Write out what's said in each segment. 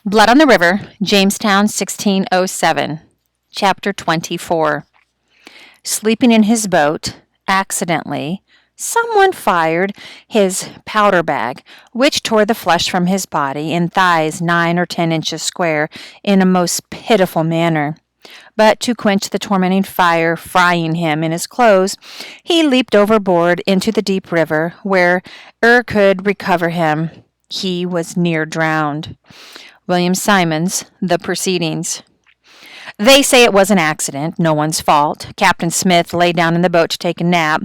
Blood on the River, Jamestown, 1607. Chapter 24. Sleeping in his boat, accidentally, someone fired his powder bag, which tore the flesh from his body in thighs 9 or 10 inches square in a most pitiful manner. But to quench the tormenting fire frying him in his clothes, he leaped overboard into the deep river, where could recover him. He was near drowned. William Simons, The Proceedings. They say it was an accident, no one's fault. Captain Smith lay down in the boat to take a nap.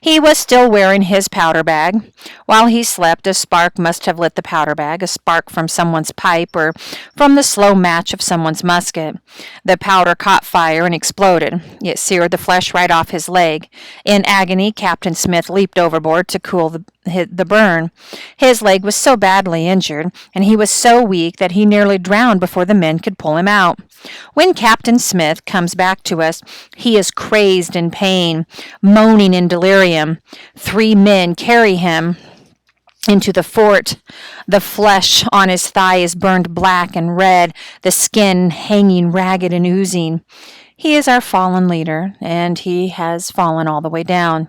He was still wearing his powder bag. While he slept, a spark must have lit the powder bag, a spark from someone's pipe or from the slow match of someone's musket. The powder caught fire and exploded. It seared the flesh right off his leg. In agony, Captain Smith leaped overboard to cool the burn. His leg was so badly injured, and he was so weak that he nearly drowned before the men could pull him out. When Captain Smith comes back to us, he is crazed in pain, moaning in delirium. 3 men carry him into the fort. The flesh on his thigh is burned black and red, the skin hanging ragged and oozing. He is our fallen leader, and he has fallen all the way down.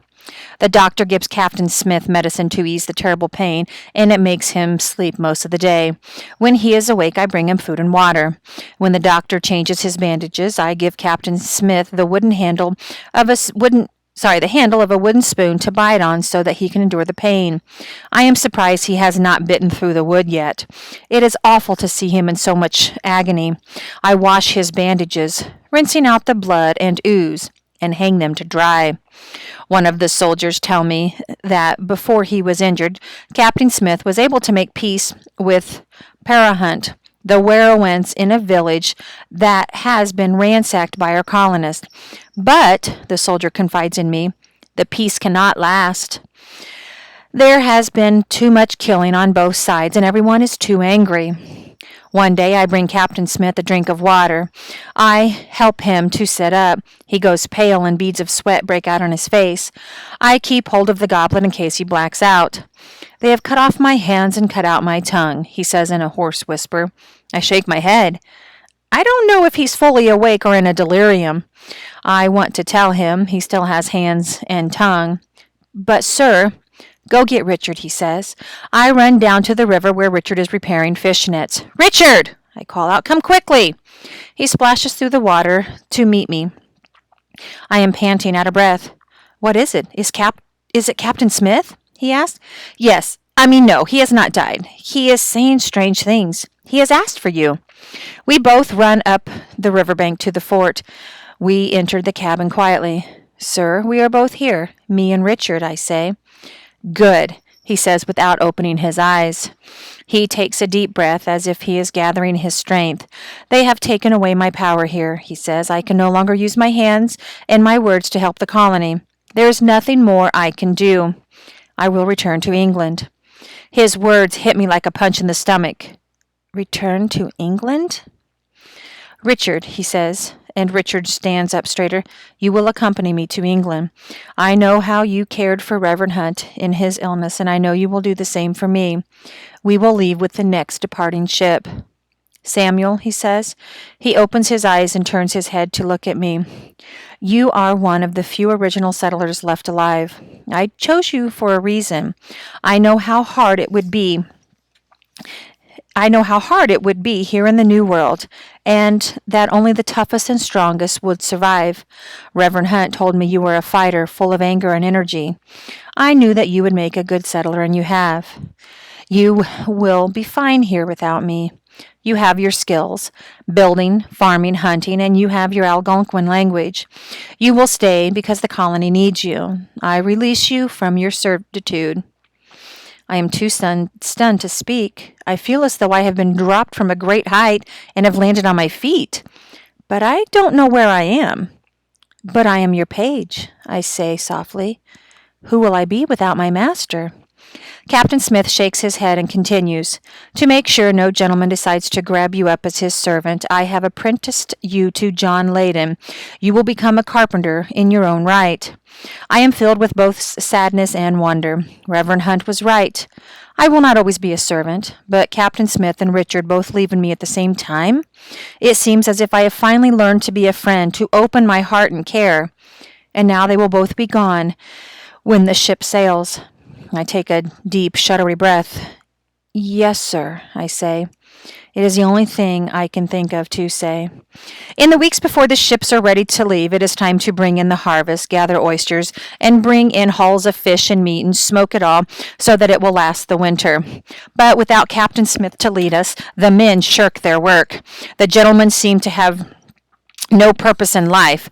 The doctor gives Captain Smith medicine to ease the terrible pain, and it makes him sleep most of the day. When he is awake, I bring him food and water. When the doctor changes his bandages, I give Captain Smith the handle of a wooden spoon to bite on so that he can endure the pain. I am surprised he has not bitten through the wood yet. It is awful to see him in so much agony. I wash his bandages, rinsing out the blood and ooze, and hang them to dry. One of the soldiers tell me that before he was injured, Captain Smith was able to make peace with Parahunt, the Werowance in a village that has been ransacked by our colonists. But, the soldier confides in me, the peace cannot last. There has been too much killing on both sides, and everyone is too angry. One day I bring Captain Smith a drink of water. I help him to sit up. He goes pale and beads of sweat break out on his face. I keep hold of the goblet in case he blacks out. They have cut off my hands and cut out my tongue, he says in a hoarse whisper. I shake my head. I don't know if he's fully awake or in a delirium. I want to tell him he still has hands and tongue. But, sir, go get Richard, he says. I run down to the river where Richard is repairing fish nets. Richard! I call out, come quickly! He splashes through the water to meet me. I am panting, out of breath. What is it? Is it Captain Smith? He asks. Yes. No, he has not died. He is saying strange things. He has asked for you. We both run up the riverbank to the fort. We entered the cabin quietly. Sir, we are both here, me and Richard, I say. Good, he says without opening his eyes. He takes a deep breath as if he is gathering his strength. They have taken away my power here, he says. I can no longer use my hands and my words to help the colony. There is nothing more I can do. I will return to England. His words hit me like a punch in the stomach. Return to England? Richard, he says, and Richard stands up straighter, you will accompany me to England. I know how you cared for Reverend Hunt in his illness, and I know you will do the same for me. We will leave with the next departing ship. Samuel, he says. He opens his eyes and turns his head to look at me. You are one of the few original settlers left alive. I chose you for a reason. I know how hard it would be here in the New World, and that only the toughest and strongest would survive. Reverend Hunt told me you were a fighter, full of anger and energy. I knew that you would make a good settler, and you have. You will be fine here without me. You have your skills, building, farming, hunting, and you have your Algonquin language. You will stay because the colony needs you. I release you from your servitude. I am too stunned to speak. I feel as though I have been dropped from a great height and have landed on my feet. But I don't know where I am. But I am your page, I say softly. Who will I be without my master? Captain Smith shakes his head and continues, to make sure no gentleman decides to grab you up as his servant, I have apprenticed you to John Layden. You will become a carpenter in your own right. I am filled with both sadness and wonder. Reverend Hunt was right. I will not always be a servant, but Captain Smith and Richard both leaving me at the same time. It seems as if I have finally learned to be a friend, to open my heart and care. And now they will both be gone when the ship sails. I take a deep, shuddery breath. Yes, sir, I say. It is the only thing I can think of to say. In the weeks before the ships are ready to leave, it is time to bring in the harvest, gather oysters, and bring in hauls of fish and meat and smoke it all so that it will last the winter. But without Captain Smith to lead us, the men shirk their work. The gentlemen seem to have no purpose in life.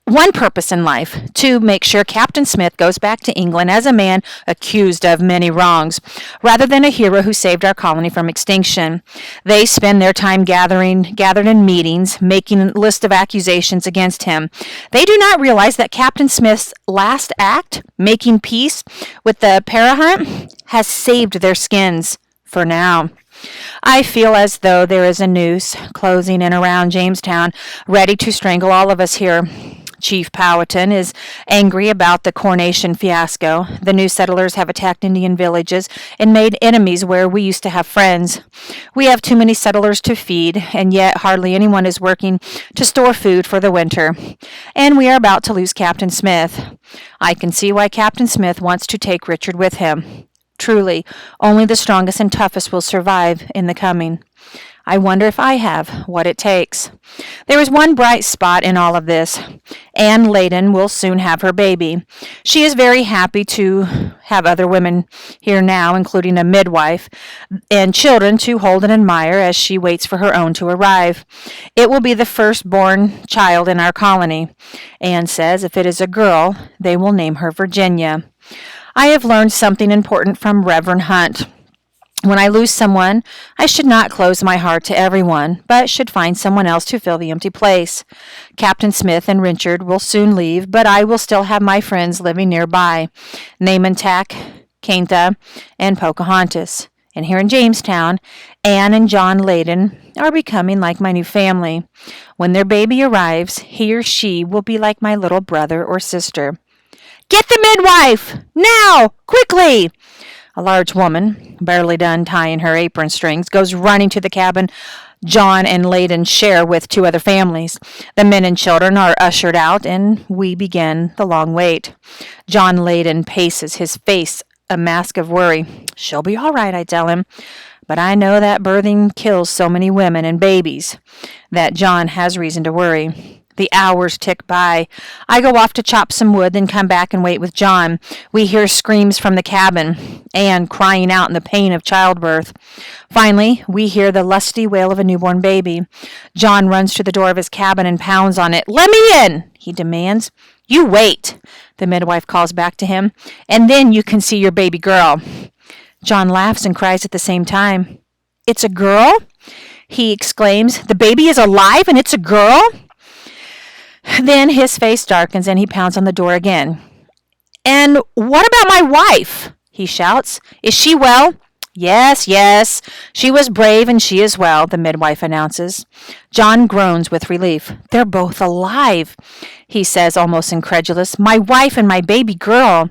One purpose in life, to make sure Captain Smith goes back to England as a man accused of many wrongs, rather than a hero who saved our colony from extinction. They spend their time gathered in meetings, making a list of accusations against him. They do not realize that Captain Smith's last act, making peace with the Parahunt, has saved their skins, for now. I feel as though there is a noose closing in around Jamestown, ready to strangle all of us here. Chief Powhatan is angry about the coronation fiasco. The new settlers have attacked Indian villages and made enemies where we used to have friends. We have too many settlers to feed, and yet hardly anyone is working to store food for the winter. And we are about to lose Captain Smith. I can see why Captain Smith wants to take Richard with him. Truly, only the strongest and toughest will survive in the coming. I wonder if I have what it takes. There is one bright spot in all of this. Anne Layden will soon have her baby. She is very happy to have other women here now, including a midwife, and children to hold and admire as she waits for her own to arrive. It will be the firstborn child in our colony. Anne says if it is a girl, they will name her Virginia. I have learned something important from Reverend Hunt. When I lose someone, I should not close my heart to everyone, but should find someone else to fill the empty place. Captain Smith and Richard will soon leave, but I will still have my friends living nearby, Namantak, Kainta, and Pocahontas. And here in Jamestown, Anne and John Layden are becoming like my new family. When their baby arrives, he or she will be like my little brother or sister. Get the midwife! Now! Quickly! A large woman, barely done tying her apron strings, goes running to the cabin John and Layden share with two other families. The men and children are ushered out, and we begin the long wait. John Layden paces, his face a mask of worry. She'll be all right, I tell him. But I know that birthing kills so many women and babies that John has reason to worry. The hours tick by. I go off to chop some wood, then come back and wait with John. We hear screams from the cabin, Anne crying out in the pain of childbirth. Finally, we hear the lusty wail of a newborn baby. John runs to the door of his cabin and pounds on it. Let me in, he demands. You wait, the midwife calls back to him, and then you can see your baby girl. John laughs and cries at the same time. It's a girl? He exclaims. The baby is alive and it's a girl? Then his face darkens and he pounds on the door again. And what about my wife? He shouts. Is she well? Yes, yes. She was brave and she is well, the midwife announces. John groans with relief. They're both alive, he says, almost incredulous. My wife and my baby girl.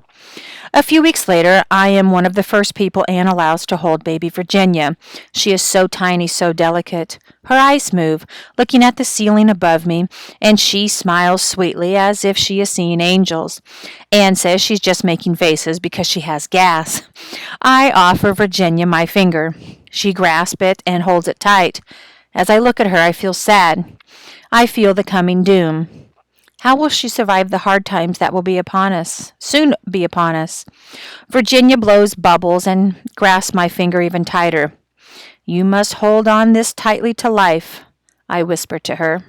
A few weeks later, I am one of the first people Anne allows to hold baby Virginia. She is so tiny, so delicate. Her eyes move, looking at the ceiling above me, and she smiles sweetly as if she is seeing angels. Anne says she's just making faces because she has gas. I offer Virginia my finger. She grasps it and holds it tight. As I look at her, I feel sad. I feel the coming doom. How will she survive the hard times that will be upon us, soon be upon us? Virginia blows bubbles and grasps my finger even tighter. You must hold on this tightly to life, I whisper to her.